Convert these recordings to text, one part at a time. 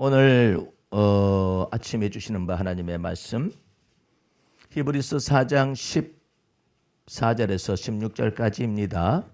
오늘 아침에 주시는 바 하나님의 말씀 히브리서 4장 14절에서 16절까지입니다.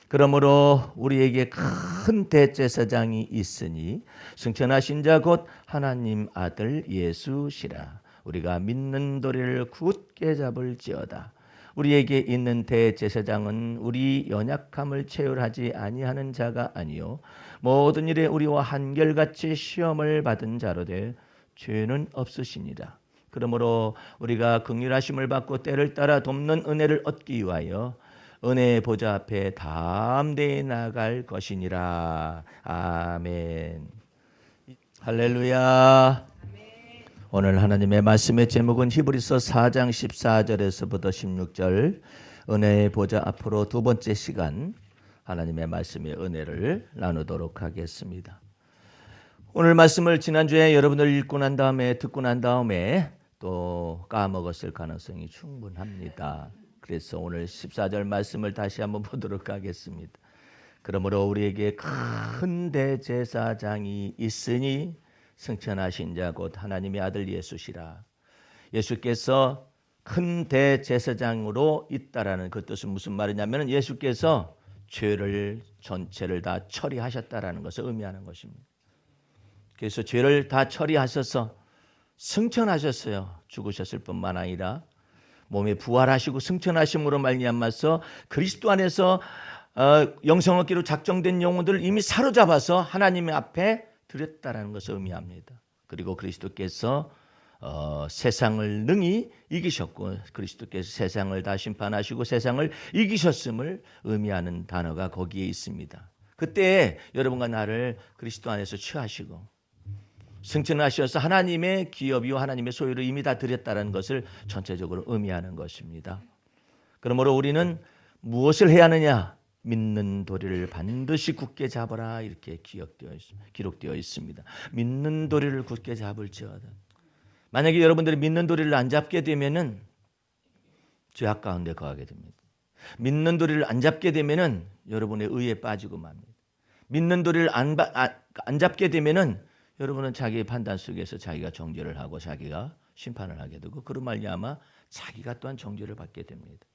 그러므로 우리에게 큰 대제사장이 있으니 승천하신 자 곧 하나님 아들 예수시라. 우리가 믿는 도리를 굳게 잡을지어다. 우리에게 있는 대제사장은 우리 연약함을 체휼하지 아니하는 자가 아니요 모든 일에 우리와 한결같이 시험을 받은 자로 될 죄는 없으시니라. 그러므로 우리가 긍휼하심을 받고 때를 따라 돕는 은혜를 얻기 위하여 은혜의 보좌 앞에 담대히 나아갈 것이니라. 아멘. 할렐루야. 오늘 하나님의 말씀의 제목은 히브리서 4장 14절에서부터 16절 은혜의 보좌 앞으로 두 번째 시간 하나님의 말씀의 은혜를 나누도록 하겠습니다. 오늘 말씀을 지난주에 여러분들 읽고 난 다음에 듣고 난 다음에 또 까먹었을 가능성이 충분합니다. 그래서 오늘 14절 말씀을 다시 한번 보도록 하겠습니다. 그러므로 우리에게 큰 대제사장이 있으니 승천하신 자 곧 하나님의 아들 예수시라. 예수께서 큰 대제사장으로 있다라는 그 뜻은 무슨 말이냐면 예수께서 죄를 전체를 다 처리하셨다라는 것을 의미하는 것입니다. 그래서 죄를 다 처리하셔서 승천하셨어요. 죽으셨을 뿐만 아니라 몸에 부활하시고 승천하심으로 말미암아서 그리스도 안에서 영생 얻기로 작정된 영혼들을 이미 사로잡아서 하나님의 앞에 드렸다라는 것을 의미합니다. 그리고 그리스도께서 세상을 능히 이기셨고 그리스도께서 세상을 다 심판하시고 세상을 이기셨음을 의미하는 단어가 거기에 있습니다. 그때 여러분과 나를 그리스도 안에서 취하시고 승천하셔서 하나님의 기업이요 하나님의 소유를 이미 다 드렸다는 것을 전체적으로 의미하는 것입니다. 그러므로 우리는 무엇을 해야 하느냐? 믿는 도리를 반드시 굳게 잡아라 이렇게 기록되어 있습니다. 믿는 도리를 굳게 잡을지어다. 만약에 여러분들이 믿는 도리를 안 잡게 되면은 죄악 가운데 거하게 됩니다. 믿는 도리를 안 잡게 되면은 여러분의 의에 빠지고 맙니다. 믿는 도리를 안 잡게 되면은 여러분은 자기의 판단 속에서 자기가 정죄를 하고 자기가 심판을 하게 되고 그런 말미암아 자기가 또한 정죄를 받게 됩니다.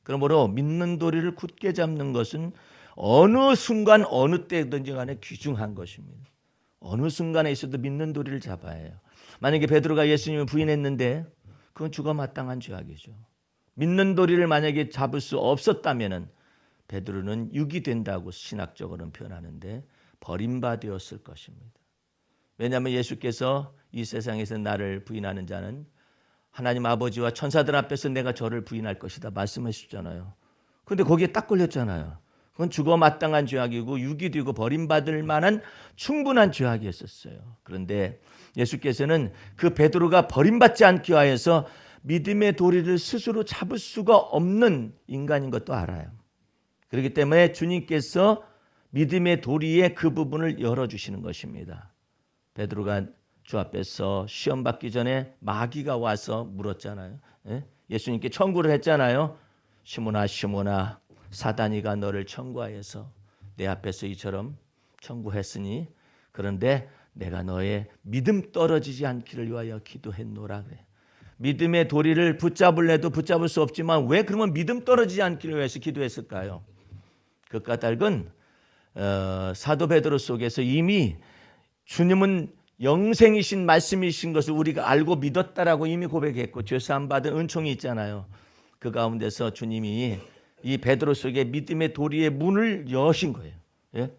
그러므로 믿는 도리를 굳게 잡는 것은 어느 순간 어느 때든지 간에 귀중한 것입니다. 어느 순간에 있어도 믿는 도리를 잡아야 해요. 만약에 베드로가 예수님을 부인했는데 그건 죽어 마땅한 죄악이죠. 믿는 도리를 만약에 잡을 수 없었다면 베드로는 육이 된다고 신학적으로는 표현하는데 버림받았을 것입니다. 왜냐하면 예수께서 이 세상에서 나를 부인하는 자는 하나님 아버지와 천사들 앞에서 내가 저를 부인할 것이다 말씀하셨잖아요. 그런데 거기에 딱 걸렸잖아요. 그건 죽어 마땅한 죄악이고 육이 되고 버림받을 만한 충분한 죄악이었어요. 그런데 예수께서는 그 베드로가 버림받지 않기 위하여서 믿음의 도리를 스스로 잡을 수가 없는 인간인 것도 알아요. 그렇기 때문에 주님께서 믿음의 도리의 그 부분을 열어주시는 것입니다. 베드로가 주 앞에서 시험 받기 전에 마귀가 와서 물었잖아요. 예수님께 청구를 했잖아요. 시몬아 시몬아 사단이가 너를 청구하여서 내 앞에서 이처럼 청구했으니 그런데 내가 너의 믿음 떨어지지 않기를 위하여 기도했노라 그래. 믿음의 도리를 붙잡을래도 붙잡을 수 없지만 왜 그러면 믿음 떨어지지 않기를 위해서 기도했을까요? 그 까닭은 사도 베드로 속에서 이미 주님은 영생이신 말씀이신 것을 우리가 알고 믿었다라고 이미 고백했고 죄사함 받은 은총이 있잖아요. 그 가운데서 주님이 이 베드로 속에 믿음의 도리의 문을 여신 거예요. 예?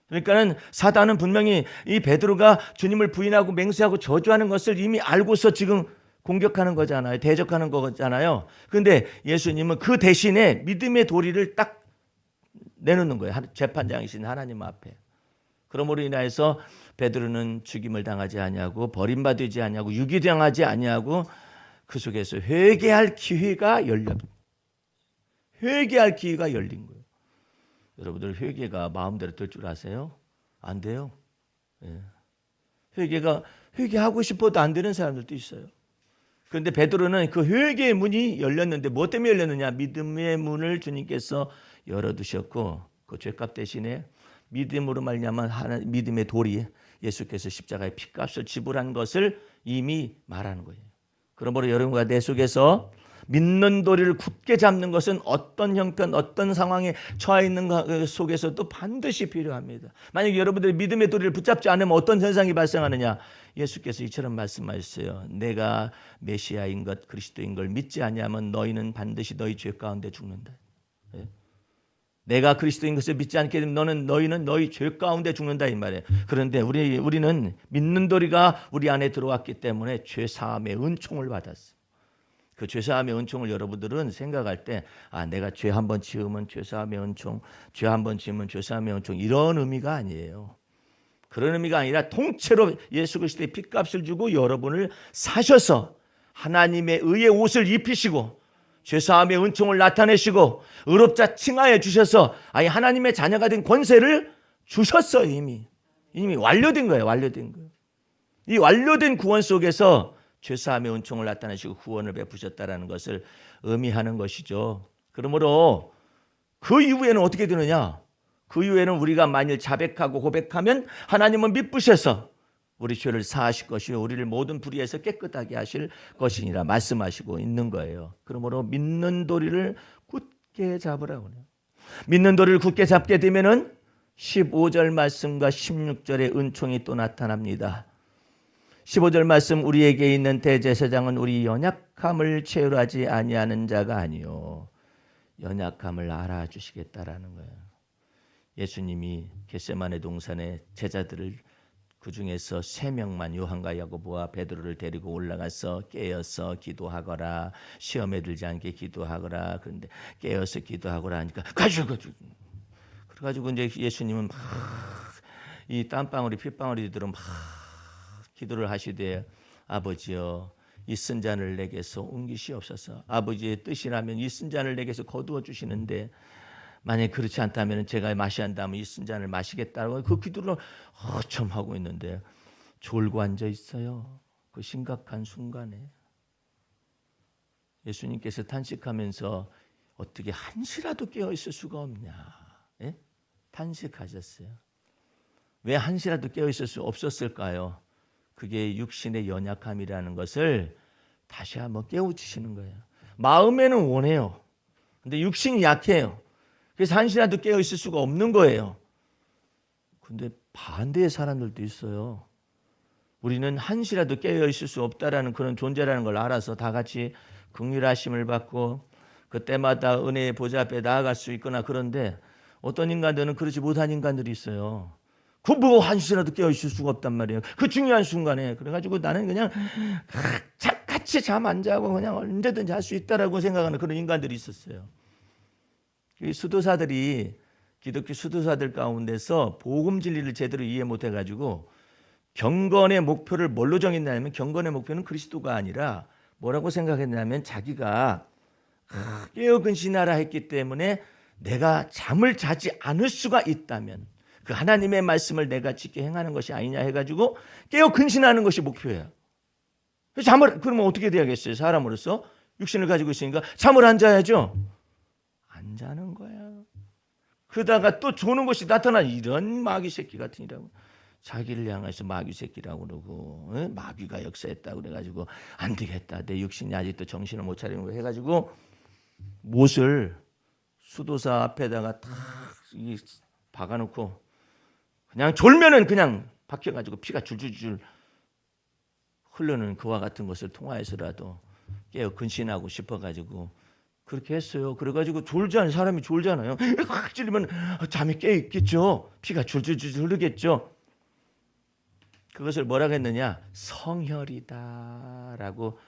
그러니까는 사단은 분명히 이 베드로가 주님을 부인하고 맹세하고 저주하는 것을 이미 알고서 지금 공격하는 거잖아요. 대적하는 거잖아요. 그런데 예수님은 그 대신에 믿음의 도리를 딱 내놓는 거예요. 재판장이신 하나님 앞에. 그러므로 인하여서 베드로는 죽임을 당하지 아니하고 버림받지 아니하고 유기당하지 아니하고 그 속에서 회개할 기회가 열린 거예요. 여러분들 회개가 마음대로 될 줄 아세요? 안 돼요. 예. 회개하고 싶어도 안 되는 사람들도 있어요. 그런데 베드로는 그 회개의 문이 열렸는데 뭐 때문에 열렸느냐? 믿음의 문을 주님께서 열어두셨고 그 죄값 대신에 믿음으로 말미암아 믿음의 도리 예수께서 십자가의 피값을 지불한 것을 이미 말하는 거예요. 그러므로 여러분과 내 속에서 믿는 도리를 굳게 잡는 것은 어떤 형편, 어떤 상황에 처해 있는 것 속에서도 반드시 필요합니다. 만약 여러분들이 믿음의 도리를 붙잡지 않으면 어떤 현상이 발생하느냐? 예수께서 이처럼 말씀하셨어요. 내가 메시아인 것, 그리스도인 걸 믿지 아니하면 너희는 반드시 너희 죄 가운데 죽는다. 예? 내가 그리스도인 것을 믿지 않게 되면 너희는 너희 죄 가운데 죽는다 이 말이에요. 그런데 우리는 믿는 도리가 우리 안에 들어왔기 때문에 죄 사함의 은총을 받았어요. 그 죄사함의 은총을 여러분들은 생각할 때 내가 죄 한 번 지으면 죄사함의 은총, 죄 한 번 지으면 죄사함의 은총 이런 의미가 아니에요. 그런 의미가 아니라 통째로 예수 그리스도의 핏값을 주고 여러분을 사셔서 하나님의 의의 옷을 입히시고 죄사함의 은총을 나타내시고 의롭자 칭하여 주셔서 하나님의 자녀가 된 권세를 주셨어요. 이미 완료된 거예요. 완료된 거예요. 이 완료된 구원 속에서 죄사함의 은총을 나타내시고 구원을 베푸셨다라는 것을 의미하는 것이죠. 그러므로 그 이후에는 어떻게 되느냐? 그 이후에는 우리가 만일 자백하고 고백하면 하나님은 미쁘셔서 우리 죄를 사하실 것이요 우리를 모든 불의에서 깨끗하게 하실 것이니라 말씀하시고 있는 거예요. 그러므로 믿는 도리를 굳게 잡으라고 해요. 믿는 도리를 굳게 잡게 되면은 15절 말씀과 16절의 은총이 또 나타납니다. 15절 말씀 우리에게 있는 대제사장은 우리 연약함을 체휼하지 아니하는 자가 아니요 연약함을 알아주시겠다라는 거예요. 예수님이 겟세마네 동산에 제자들을 그 중에서 3명만 요한과 야고보와 베드로를 데리고 올라가서 깨어서 기도하거라 시험에 들지 않게 기도하거라 그런데 깨어서 기도하거라 하니까 그래가지고 이제 예수님은 막 이 땀방울이 핏방울이 들어 막 기도를 하시되 아버지여 이 쓴 잔을 내게서 옮기시옵소서. 아버지의 뜻이라면 이 쓴 잔을 내게서 거두어 주시는데 만약 그렇지 않다면 제가 마셔야 한다면 이 쓴 잔을 마시겠다고 그 기도를 어쩜 하고 있는데 졸고 앉아 있어요. 그 심각한 순간에 예수님께서 탄식하면서 어떻게 한시라도 깨어 있을 수가 없냐? 예? 탄식하셨어요. 왜 한시라도 깨어 있을 수 없었을까요? 그게 육신의 연약함이라는 것을 다시 한번 깨우치시는 거예요. 마음에는 원해요. 근데 육신이 약해요. 그래서 한시라도 깨어 있을 수가 없는 거예요. 근데 반대의 사람들도 있어요. 우리는 한시라도 깨어 있을 수 없다라는 그런 존재라는 걸 알아서 다 같이 긍휼하심을 받고 그때마다 은혜의 보좌 앞에 나아갈 수 있거나 그런데 어떤 인간들은 그렇지 못한 인간들이 있어요. 그 뭐 한시라도 깨어 있을 수가 없단 말이에요. 그 중요한 순간에 그래가지고 나는 그냥 같이 잠 안 자고 그냥 언제든지 할 수 있다라고 생각하는 그런 인간들이 있었어요. 이 수도사들이 기독교 수도사들 가운데서 복음 진리를 제대로 이해 못해가지고 경건의 목표를 뭘로 정했냐면 경건의 목표는 그리스도가 아니라 뭐라고 생각했냐면 자기가 깨어 근신하라 했기 때문에 내가 잠을 자지 않을 수가 있다면 그 하나님의 말씀을 내가 지켜 행하는 것이 아니냐 해가지고 깨어 근신하는 것이 목표예요. 잠을 그러면 어떻게 돼야겠어요? 사람으로서 육신을 가지고 있으니까 잠을 안 자야죠. 안 자는 거야. 그러다가 또 조는 것이 나타나 이런 마귀 새끼 같으니라고 자기를 향해서 마귀 새끼라고 그러고 마귀가 역사했다고 그래가지고 안 되겠다. 내 육신이 아직도 정신을 못 차리는 거 해가지고 못을 수도사 앞에다가 탁 박아놓고 그냥 졸면은 그냥 박혀가지고 피가 줄줄줄 흐르는 그와 같은 것을 통하여서라도 깨어 근신하고 싶어가지고 그렇게 했어요. 그래가지고 졸잖아요. 사람이 졸잖아요. 확 찔리면 잠이 깨 있겠죠. 피가 줄줄줄 흐르겠죠. 그것을 뭐라고 했느냐? 성혈이다라고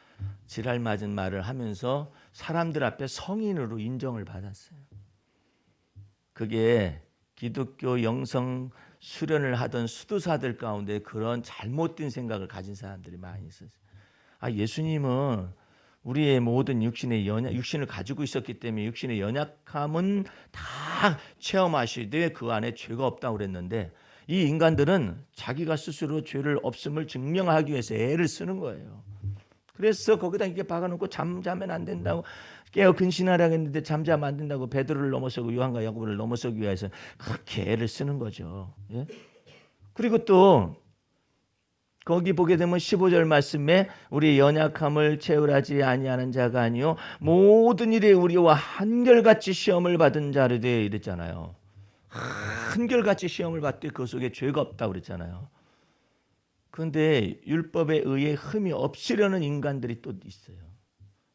지랄 맞은 말을 하면서 사람들 앞에 성인으로 인정을 받았어요. 그게 기독교 영성 수련을 하던 수도사들 가운데 그런 잘못된 생각을 가진 사람들이 많이 있었어요. 예수님은 우리의 모든 육신을 가지고 있었기 때문에 육신의 연약함은 다 체험하시되 그 안에 죄가 없다고 그랬는데 이 인간들은 자기가 스스로 죄를 없음을 증명하기 위해서 애를 쓰는 거예요. 그래서 거기다 이렇게 박아놓고 잠자면 안 된다고 깨어 근신하라고 했는데 잠자면 안 된다고 베드로를 넘어서고 요한과 야고보를 넘어서기 위해서 그렇게 애를 쓰는 거죠. 예? 그리고 또 거기 보게 되면 15절 말씀에 우리 연약함을 채울하지 아니하는 자가 아니요 모든 일에 우리와 한결같이 시험을 받은 자를 대해 이랬잖아요. 한결같이 시험을 받되 그 속에 죄가 없다고 그랬잖아요. 그런데 율법에 의해 흠이 없으려는 인간들이 또 있어요.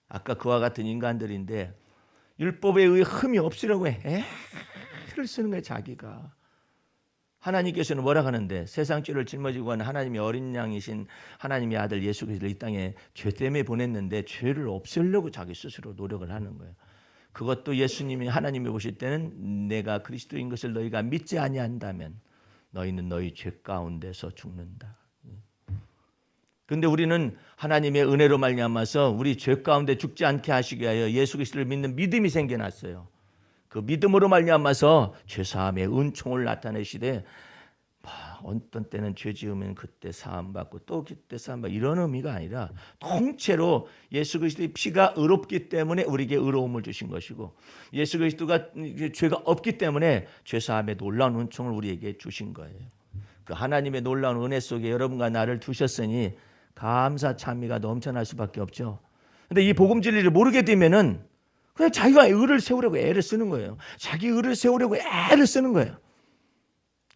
아까 그와 같은 인간들인데 율법에 의해 흠이 없으려고 애를 쓰는 거예요. 자기가. 하나님께서는 뭐라 하는데 세상 죄를 짊어지고 간 하나님의 어린 양이신 하나님의 아들 예수 그리스도를 이 땅에 죄 때문에 보냈는데 죄를 없애려고 자기 스스로 노력을 하는 거예요. 그것도 예수님이 하나님이 보실 때는 내가 그리스도인 것을 너희가 믿지 아니한다면 너희는 너희 죄 가운데서 죽는다. 그런데 우리는 하나님의 은혜로 말미암아서 우리 죄 가운데 죽지 않게 하시기 위하여 예수 그리스도를 믿는 믿음이 생겨났어요. 그 믿음으로 말미암아서 죄사함의 은총을 나타내시되 어떤 때는 죄 지으면 그때 사함받고 또 그때 사함받고 이런 의미가 아니라 통째로 예수 그리스도의 피가 의롭기 때문에 우리에게 의로움을 주신 것이고 예수 그리스도가 죄가 없기 때문에 죄사함의 놀라운 은총을 우리에게 주신 거예요. 그 하나님의 놀라운 은혜 속에 여러분과 나를 두셨으니 감사 찬미가 넘쳐날 수밖에 없죠. 그런데 이 복음 진리를 모르게 되면은 그냥 자기가 의를 세우려고 애를 쓰는 거예요. 자기 의를 세우려고 애를 쓰는 거예요.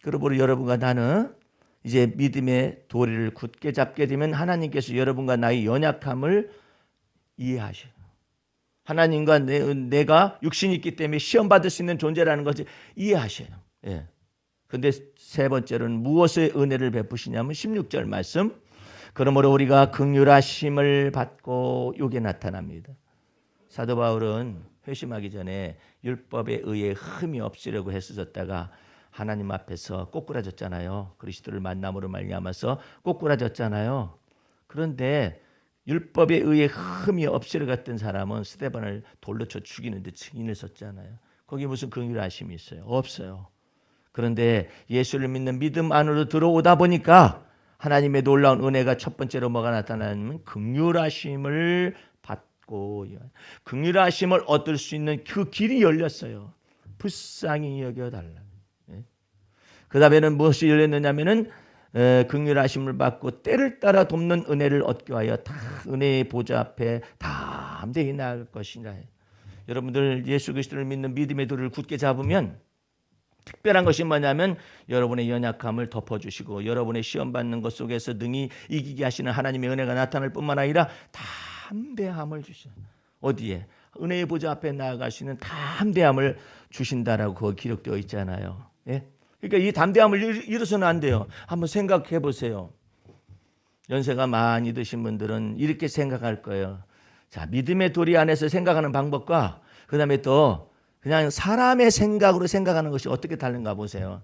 그러므로 여러분과 나는 이제 믿음의 도리를 굳게 잡게 되면 하나님께서 여러분과 나의 연약함을 이해하셔요. 하나님과 내가 육신이 있기 때문에 시험받을 수 있는 존재라는 것을 이해하셔요. 예. 근데 세 번째로는 무엇의 은혜를 베푸시냐면 16절 말씀. 그러므로 우리가 긍휼하심을 받고 요게 나타납니다. 사도 바울은 회심하기 전에 율법에 의해 흠이 없으려고 했었다가 하나님 앞에서 꼬꾸라졌잖아요. 그리스도를 만남으로 말미암아서 꼬꾸라졌잖아요. 그런데 율법에 의해 흠이 없으려고 했던 사람은 스데반을 돌로 쳐 죽이는데 증인을 썼잖아요. 거기 무슨 긍휼하심이 있어요? 없어요. 그런데 예수를 믿는 믿음 안으로 들어오다 보니까 하나님의 놀라운 은혜가 첫 번째로 뭐가 나타나냐면 긍휼하심을 받고 긍휼하심을 얻을 수 있는 그 길이 열렸어요. 불쌍히 여겨달라. 그 다음에는 무엇이 열렸느냐면은 긍휼하심을 받고 때를 따라 돕는 은혜를 얻기 위하여 다 은혜의 보좌 앞에 담대히 나아갈 것이라. 여러분들 예수 그리스도를 믿는 믿음의 도를 굳게 잡으면 특별한 것이 뭐냐면 여러분의 연약함을 덮어주시고 여러분의 시험받는 것 속에서 능히 이기게 하시는 하나님의 은혜가 나타날 뿐만 아니라 담대함을 주시는 어디에? 은혜의 보좌 앞에 나아가시는 담대함을 주신다라고 그거 기록되어 있잖아요. 예? 그러니까 이 담대함을 잃어서는 안 돼요. 한번 생각해 보세요. 연세가 많이 드신 분들은 이렇게 생각할 거예요. 자, 믿음의 도리 안에서 생각하는 방법과 그 다음에 또 그냥 사람의 생각으로 생각하는 것이 어떻게 다른가 보세요.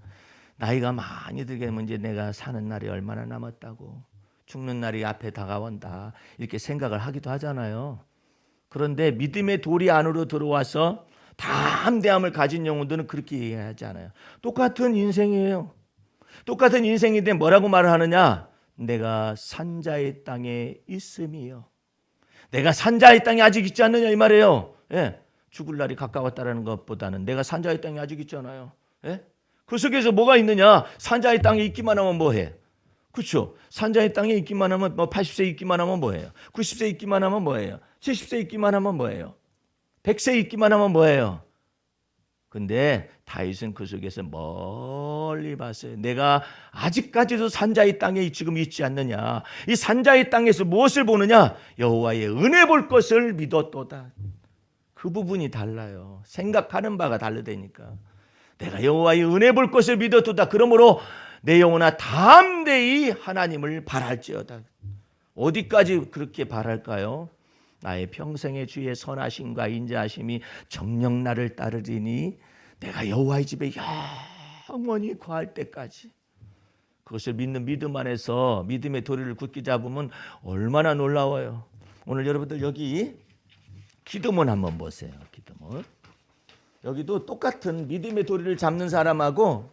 나이가 많이 들게 되면 이제 내가 사는 날이 얼마나 남았다고 죽는 날이 앞에 다가온다 이렇게 생각을 하기도 하잖아요. 그런데 믿음의 도리 안으로 들어와서 담대함을 가진 영혼들은 그렇게 이해하지 않아요. 똑같은 인생이에요. 똑같은 인생인데 뭐라고 말을 하느냐? 내가 산자의 땅에 있음이요. 내가 산자의 땅에 아직 있지 않느냐 이 말이에요. 예. 죽을 날이 가까웠다는 것보다는 내가 산자의 땅에 아직 있잖아요. 예? 그 속에서 뭐가 있느냐? 산자의 땅에 있기만 하면 뭐해? 그렇죠? 산자의 땅에 있기만 하면 80세 있기만 하면 뭐해요? 90세 있기만 하면 뭐해요? 70세 있기만 하면 뭐해요? 100세 있기만 하면 뭐해요? 근데 다윗은 그 속에서 멀리 봤어요. 내가 아직까지도 산자의 땅에 지금 있지 않느냐? 이 산자의 땅에서 무엇을 보느냐? 여호와의 은혜 볼 것을 믿었도다. 그 부분이 달라요. 생각하는 바가 다르다니까. 내가 여호와의 은혜 볼 것을 믿었도다. 그러므로 내 영혼아 담대히 하나님을 바랄지어다. 어디까지 그렇게 바랄까요? 나의 평생의 주의 선하심과 인자하심이 정녕 나를 따르리니 내가 여호와의 집에 영원히 거할 때까지. 그것을 믿는 믿음 안에서 믿음의 도리를 굳게 잡으면 얼마나 놀라워요. 오늘 여러분들 여기 기도문 한번 보세요. 기도문. 여기도 똑같은 믿음의 도리를 잡는 사람하고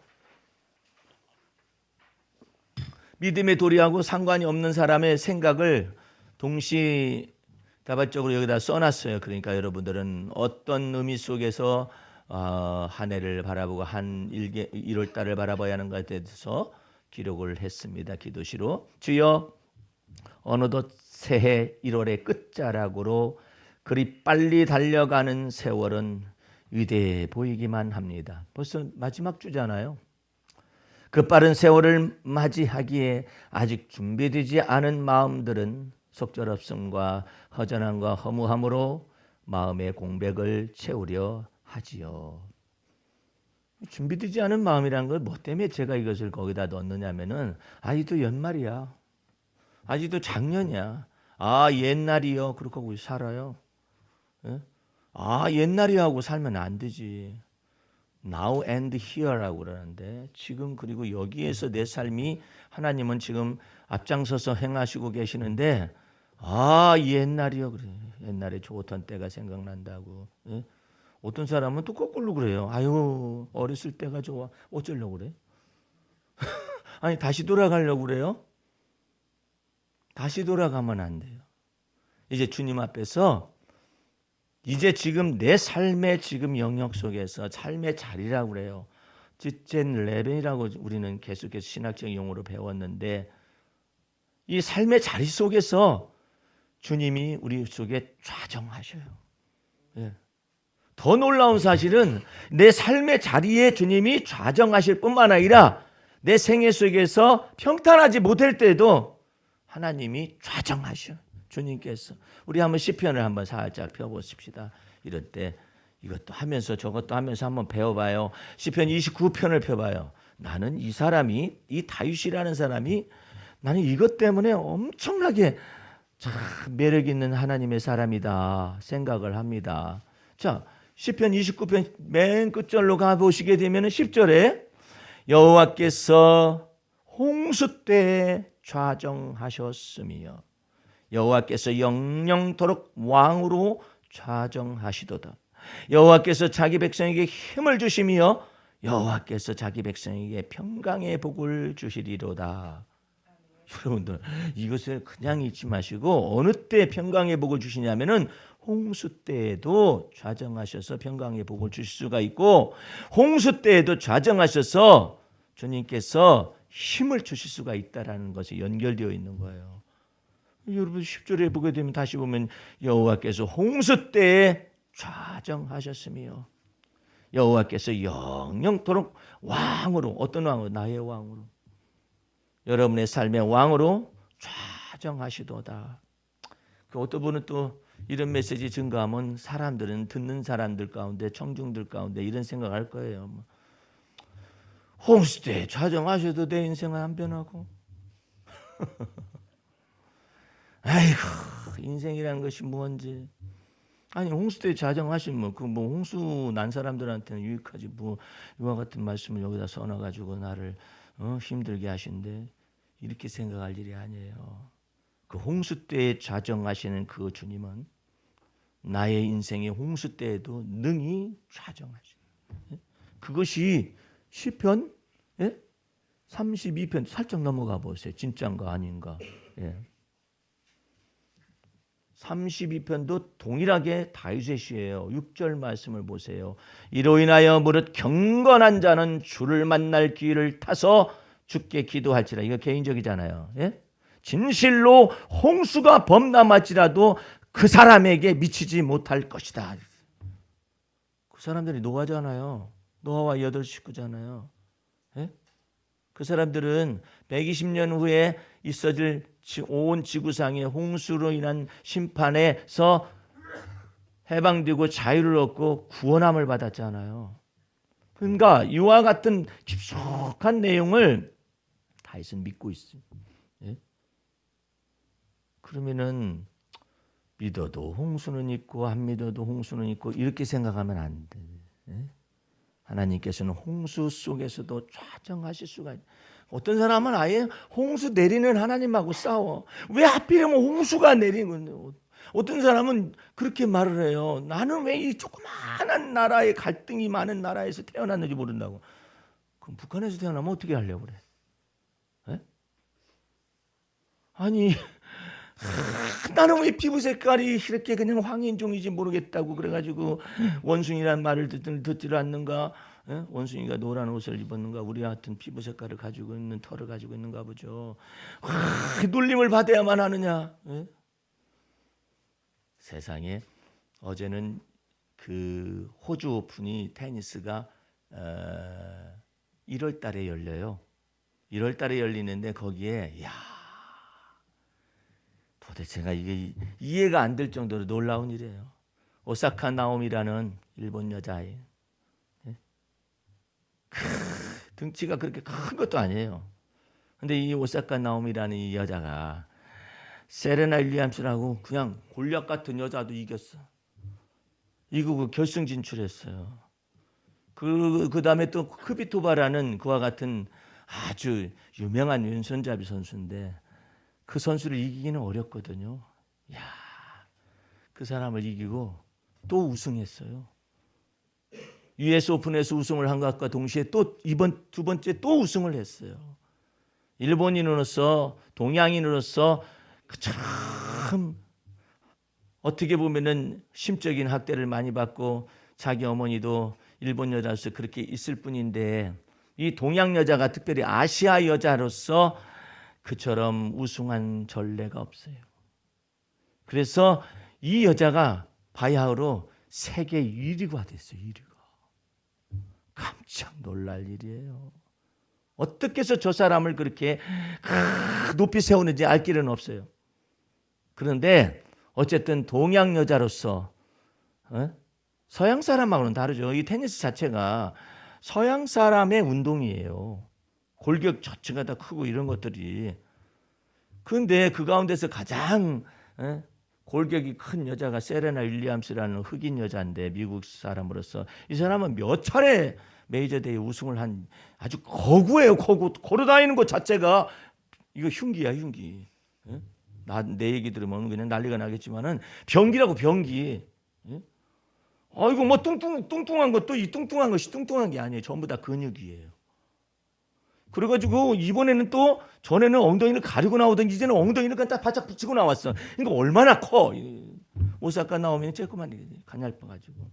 믿음의 도리하고 상관이 없는 사람의 생각을 동시다발적으로 여기다 써놨어요. 그러니까 여러분들은 어떤 의미 속에서 한 해를 바라보고 한 1월 달을 바라봐야 하는가에 대해서 기록을 했습니다. 기도시로 주여 어느덧 새해 1월의 끝자락으로 그리 빨리 달려가는 세월은 위대해 보이기만 합니다. 벌써 마지막 주잖아요. 그 빠른 세월을 맞이하기에 아직 준비되지 않은 마음들은 속절없음과 허전함과 허무함으로 마음의 공백을 채우려 하지요. 준비되지 않은 마음이라는 걸 뭐 때문에 제가 이것을 거기다 넣느냐면은 아직도 연말이야. 아직도 작년이야. 아 옛날이요. 그렇게 하고 살아요. 예? 아 옛날이 하고 살면 안 되지. Now and here라고 그러는데 지금 그리고 여기에서 내 삶이 하나님은 지금 앞장서서 행하시고 계시는데 아 옛날이요. 그래. 옛날에 좋던 때가 생각난다고. 예? 어떤 사람은 또 거꾸로 그래요. 아유 어렸을 때가 좋아. 어쩌려고 그래? 아니 다시 돌아가려고 그래요? 다시 돌아가면 안 돼요. 이제 주님 앞에서 이제 지금 내 삶의 지금 영역 속에서 삶의 자리라고 그래요. 지젠 레벨이라고 우리는 계속해서 신학적 용어로 배웠는데 이 삶의 자리 속에서 주님이 우리 속에 좌정하셔요. 예. 더 놀라운 사실은 내 삶의 자리에 주님이 좌정하실 뿐만 아니라 내 생애 속에서 평탄하지 못할 때도 하나님이 좌정하셔. 주님께서 우리 한번 시편을 한번 살짝 펴보십시다. 이럴 때 이것도 하면서 저것도 하면서 한번 배워봐요. 시편 29편을 펴봐요. 나는 이 사람이 이 다윗이라는 사람이 나는 이것 때문에 엄청나게 참 매력 있는 하나님의 사람이다 생각을 합니다. 자 시편 29편 맨 끝절로 가보시게 되면 10절에 여호와께서 홍수 때에 좌정하셨으며 여호와께서 영영토록 왕으로 좌정하시도다. 여호와께서 자기 백성에게 힘을 주시며 여호와께서 자기 백성에게 평강의 복을 주시리로다. 여러분들 이것을 그냥 잊지 마시고 어느 때 평강의 복을 주시냐면은 홍수 때에도 좌정하셔서 평강의 복을 주실 수가 있고 홍수 때에도 좌정하셔서 주님께서 힘을 주실 수가 있다라는 것이 연결되어 있는 거예요. 여러분 10절에 보게 되면 다시 보면 여호와께서 홍수 때에 좌정하셨으며 여호와께서 영영토록 왕으로 어떤 왕으로 나의 왕으로 여러분의 삶의 왕으로 좌정하시도다. 어떤 분은 또 이런 메시지 증거하면 사람들은 듣는 사람들 가운데 청중들 가운데 이런 생각할 거예요. 홍수 때 좌정하셔도 내 인생은 안 변하고 아이고 인생이라는 것이 뭔지 아니 홍수 때 좌정하시면 그 뭐 홍수 난 사람들한테는 유익하지 뭐 이와 같은 말씀을 여기다 써놔가지고 나를 힘들게 하신대 이렇게 생각할 일이 아니에요. 그 홍수 때에 좌정하시는 그 주님은 나의 인생의 홍수 때에도 능히 좌정하시는 그것이 시편 32편 살짝 넘어가 보세요. 진짜인가 아닌가. 32편도 동일하게 다윗의 시예요. 6절 말씀을 보세요. 이로 인하여 무릇 경건한 자는 주를 만날 기회를 타서 주께 기도할지라. 이거 개인적이잖아요. 진실로 홍수가 범람할지라도 그 사람에게 미치지 못할 것이다. 그 사람들이 노아잖아요. 노아와 8 식구잖아요. 그 사람들은 120년 후에 있어질 온 지구상의 홍수로 인한 심판에서 해방되고 자유를 얻고 구원함을 받았잖아요. 그러니까 이와 같은 깊숙한 내용을 다윗은 믿고 있어요. 그러면은 믿어도 홍수는 있고 안 믿어도 홍수는 있고 이렇게 생각하면 안 돼. 하나님께서는 홍수 속에서도 좌정하실 수가 있어요. 어떤 사람은 아예 홍수 내리는 하나님하고 싸워. 왜 하필이면 홍수가 내리는 건데. 어떤 사람은 그렇게 말을 해요. 나는 왜 이 조그마한 나라에 갈등이 많은 나라에서 태어났는지 모른다고. 그럼 북한에서 태어나면 어떻게 하려고 그래? 아니 나는 왜 피부 색깔이 이렇게 그냥 황인종이지 모르겠다고 그래가지고 원숭이란 말을 듣지를 않는가? 원숭이가 노란 옷을 입었는가, 우리 같은 피부 색깔을 가지고 있는 털을 가지고 있는가 보죠. 놀림을 받아야만 하느냐? 세상에 어제는 그 호주 오픈이 테니스가 1월 달에 열려요. 1월 달에 열리는데 거기에 도대체가 이게 이해가 안 될 정도로 놀라운 일이에요. 오사카 나오미라는 일본 여자아이. 등치가 그렇게 큰 것도 아니에요. 근데 이 오사카 나오미라는 이 여자가 세레나 윌리엄스라고 그냥 골략 같은 여자도 이겼어. 이기고 결승 진출했어요. 그 다음에 또 크비토바라는 그와 같은 아주 유명한 왼손잡이 선수인데 그 선수를 이기기는 어렵거든요. 그 사람을 이기고 또 우승했어요. US 오픈에서 우승을 한 것과 동시에 또 이번 두 번째 또 우승을 했어요. 일본인으로서 동양인으로서 참 어떻게 보면은 심적인 학대를 많이 받고 자기 어머니도 일본 여자로서 그렇게 있을 뿐인데 이 동양 여자가 특별히 아시아 여자로서 그처럼 우승한 전례가 없어요. 그래서 이 여자가 바야흐로 세계 1위가 됐어요. 1위가. 깜짝 놀랄 일이에요. 어떻게 해서 저 사람을 그렇게 높이 세우는지 알 길은 없어요. 그런데 어쨌든 동양 여자로서 서양 사람하고는 다르죠. 이 테니스 자체가 서양 사람의 운동이에요. 골격 자체가 다 크고 이런 것들이. 그런데 그 가운데서 가장 골격이 큰 여자가 세레나 윌리엄스라는 흑인 여자인데 미국 사람으로서 이 사람은 몇 차례 메이저 대회 우승을 한 아주 거구예요. 거구. 걸어다니는 것 자체가 이거 흉기야, 흉기. 내 얘기 들으면 그냥 난리가 나겠지만은 병기라고, 병기. 아이고 뭐 뚱뚱한 것도 이 뚱뚱한 것이 뚱뚱한 게 아니에요. 전부 다 근육이에요. 그래가지고 이번에는 또 전에는 엉덩이를 가리고 나오던 이제는 엉덩이를 딱 바짝 붙이고 나왔어. 그러니까 얼마나 커. 오사카 나오면 조그만 가냘퍼가지고.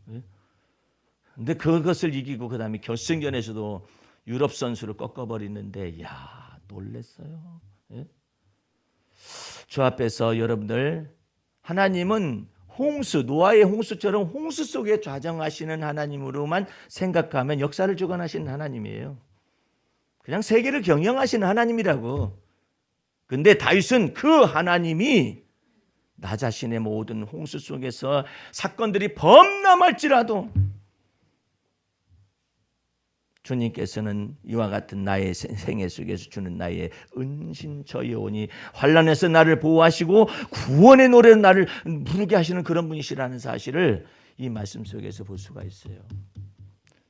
근데 그것을 이기고 그 다음에 결승전에서도 유럽 선수를 꺾어버리는데 놀랬어요. 주 앞에서 여러분들 하나님은 홍수, 노아의 홍수처럼 홍수 속에 좌정하시는 하나님으로만 생각하면 역사를 주관하시는 하나님이에요. 그냥 세계를 경영하시는 하나님이라고. 근데 다윗은 그 하나님이 나 자신의 모든 홍수 속에서 사건들이 범람할지라도 주님께서는 이와 같은 나의 생애 속에서 주는 나의 은신처여오니 환난에서 나를 보호하시고 구원의 노래로 나를 부르게 하시는 그런 분이시라는 사실을 이 말씀 속에서 볼 수가 있어요.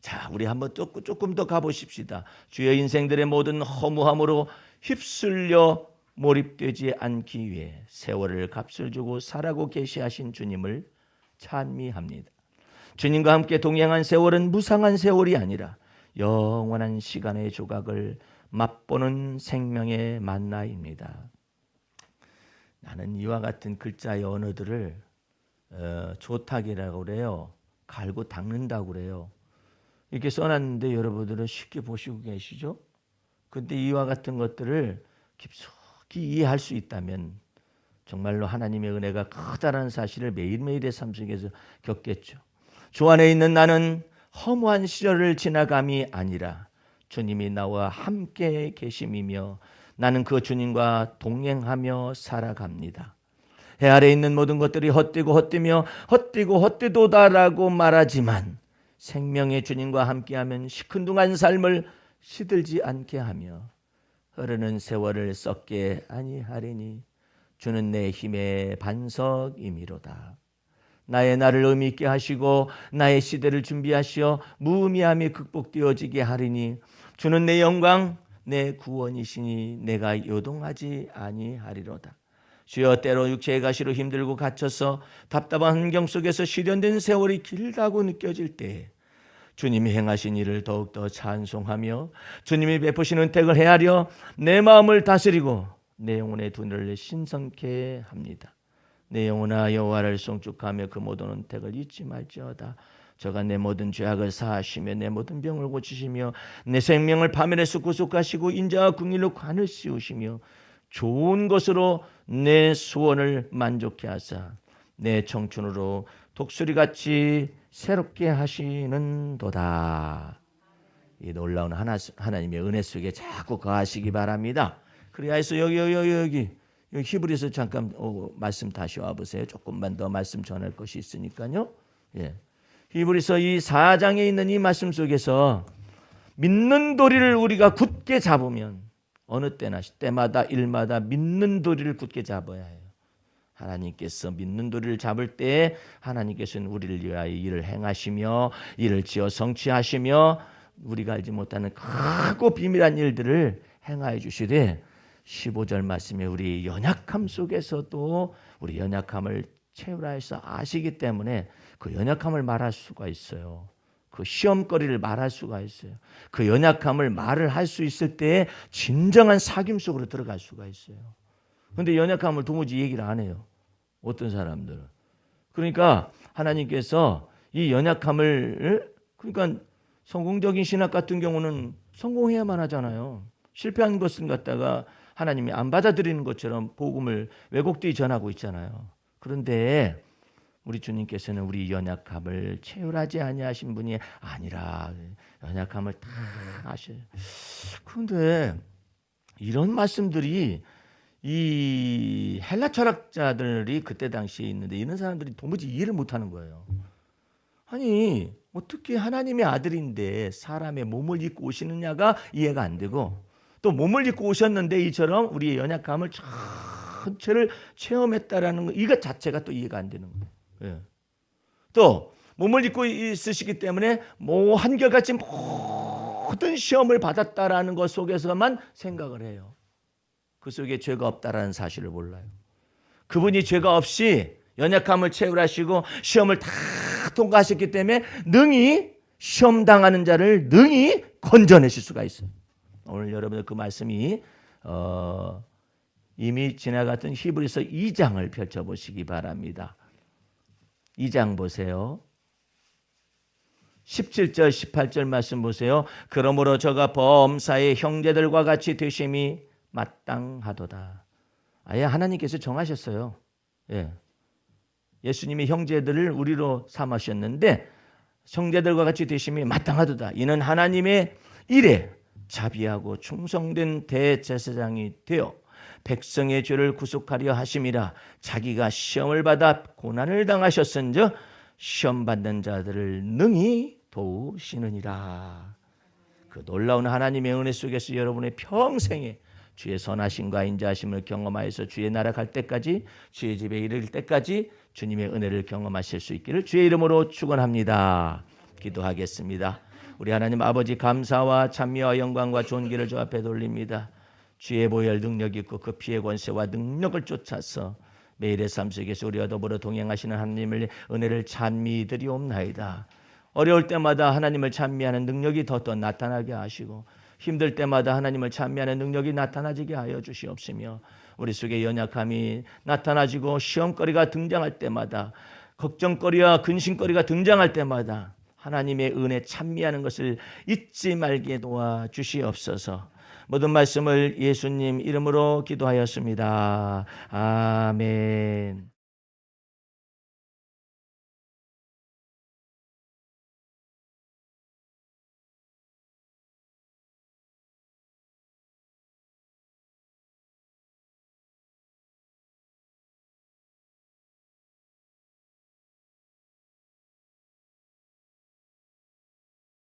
자, 우리 한번 조금 더 가보십시다. 주의 인생들의 모든 허무함으로 휩쓸려 몰입되지 않기 위해 세월을 값을 주고 살아고 계시하신 주님을 찬미합니다. 주님과 함께 동행한 세월은 무상한 세월이 아니라 영원한 시간의 조각을 맛보는 생명의 만나입니다. 나는 이와 같은 글자의 언어들을 조탁이라고 그래요. 갈고 닦는다고 그래요. 이렇게 써놨는데 여러분들은 쉽게 보시고 계시죠? 그런데 이와 같은 것들을 깊숙이 이해할 수 있다면 정말로 하나님의 은혜가 크다라는 사실을 매일매일의 삶 속에서 겪겠죠. 주 안에 있는 나는 허무한 시절을 지나감이 아니라 주님이 나와 함께 계심이며 나는 그 주님과 동행하며 살아갑니다. 해 아래 있는 모든 것들이 헛되고 헛되며 헛되고 헛되도다라고 말하지만 생명의 주님과 함께하면 시큰둥한 삶을 시들지 않게 하며 흐르는 세월을 썩게 아니하리니 주는 내 힘의 반석이미로다. 나의 날을 의미 있게 하시고 나의 시대를 준비하시어 무의미함이 극복되어지게 하리니 주는 내 영광 내 구원이시니 내가 요동하지 아니하리로다. 주여 때로 육체의 가시로 힘들고 갇혀서 답답한 환경 속에서 시련된 세월이 길다고 느껴질 때 주님이 행하신 일을 더욱더 찬송하며 주님이 베푸신 은택을 헤아려 내 마음을 다스리고 내 영혼의 눈을 신성케 합니다. 내 영혼아 여호와를 송축하며 그 모든 은택을 잊지 말지어다. 저가 내 모든 죄악을 사하시며 내 모든 병을 고치시며 내 생명을 파멸에서 구속하시고 인자와 긍휼로 관을 씌우시며 좋은 것으로 내 소원을 만족케 하사 내 청춘으로 독수리같이 새롭게 하시는도다. 이 놀라운 하나님의 은혜 속에 자꾸 거하시기 바랍니다. 그래야 해서 여기 히브리서 잠깐 말씀 다시 와보세요. 조금만 더 말씀 전할 것이 있으니까요. 예. 히브리서 이 4장에 있는 이 말씀 속에서 믿는 도리를 우리가 굳게 잡으면 어느 때나 때마다 일마다 믿는 도리를 굳게 잡아야 해요. 하나님께서 믿는 도리를 잡을 때 하나님께서는 우리를 위하여 일을 행하시며 일을 지어 성취하시며 우리가 알지 못하는 크고 비밀한 일들을 행하여 주시되 15절 말씀에 우리 연약함 속에서도 우리 연약함을 채우라 해서 아시기 때문에 그 연약함을 말할 수가 있어요. 그 시험거리를 말할 수가 있어요. 그 연약함을 말을 할 수 있을 때 진정한 사귐 속으로 들어갈 수가 있어요. 그런데 연약함을 도무지 얘기를 안 해요. 어떤 사람들은. 그러니까 하나님께서 이 연약함을 그러니까 성공적인 신학 같은 경우는 성공해야만 하잖아요. 실패한 것을 갖다가 하나님이 안 받아들이는 것처럼 복음을 왜곡되이 전하고 있잖아요. 그런데 우리 주님께서는 우리 연약함을 채울하지 아니하신 분이 아니라 연약함을 다 아셔요. 그런데 이런 말씀들이 이 헬라 철학자들이 그때 당시에 있는데 이런 사람들이 도무지 이해를 못하는 거예요. 아니 어떻게 하나님의 아들인데 사람의 몸을 입고 오시느냐가 이해가 안 되고 또 몸을 입고 오셨는데 이처럼 우리의 연약함을 전체를 체험했다라는 거 이것 자체가 또 이해가 안 되는 거예요. 예. 또 몸을 입고 있으시기 때문에 뭐 한결같이 모든 시험을 받았다라는 것 속에서만 생각을 해요. 그 속에 죄가 없다라는 사실을 몰라요. 그분이 죄가 없이 연약함을 채우라시고 시험을 다 통과하셨기 때문에 능히 시험 당하는 자를 능히 건져내실 수가 있어요. 오늘 여러분들 그 말씀이 이미 지나갔던 히브리서 2장을 펼쳐보시기 바랍니다. 2장 보세요. 17절 18절 말씀 보세요. 그러므로 저가 범사의 형제들과 같이 되심이 마땅하도다. 아예 하나님께서 정하셨어요. 예. 예수님이 형제들을 우리로 삼으셨는데 형제들과 같이 되심이 마땅하도다. 이는 하나님의 일에 자비하고 충성된 대제사장이 되어 백성의 죄를 구속하려 하심이라. 자기가 시험을 받아 고난을 당하셨은즉 시험 받는 자들을 능히 도우시느니라. 그 놀라운 하나님의 은혜 속에서 여러분의 평생에 주의 선하심과 인자하심을 경험하여서 주의 나라 갈 때까지 주의 집에 이를 때까지 주님의 은혜를 경험하실 수 있기를 주의 이름으로 축원합니다. 기도하겠습니다. 우리 하나님 아버지 감사와 찬미와 영광과 존귀를 주 앞에 돌립니다. 주의 보혈 능력 있고 그 피의 권세와 능력을 쫓아서 매일의 삶 속에서 우리와 더불어 동행하시는 하나님의 은혜를 찬미 드리옵나이다. 어려울 때마다 하나님을 찬미하는 능력이 더 나타나게 하시고 힘들 때마다 하나님을 찬미하는 능력이 나타나지게 하여 주시옵시며 우리 속에 연약함이 나타나지고 시험거리가 등장할 때마다 걱정거리와 근심거리가 등장할 때마다 하나님의 은혜 찬미하는 것을 잊지 말게 도와 주시옵소서. 모든 말씀을 예수님 이름으로 기도하였습니다. 아멘.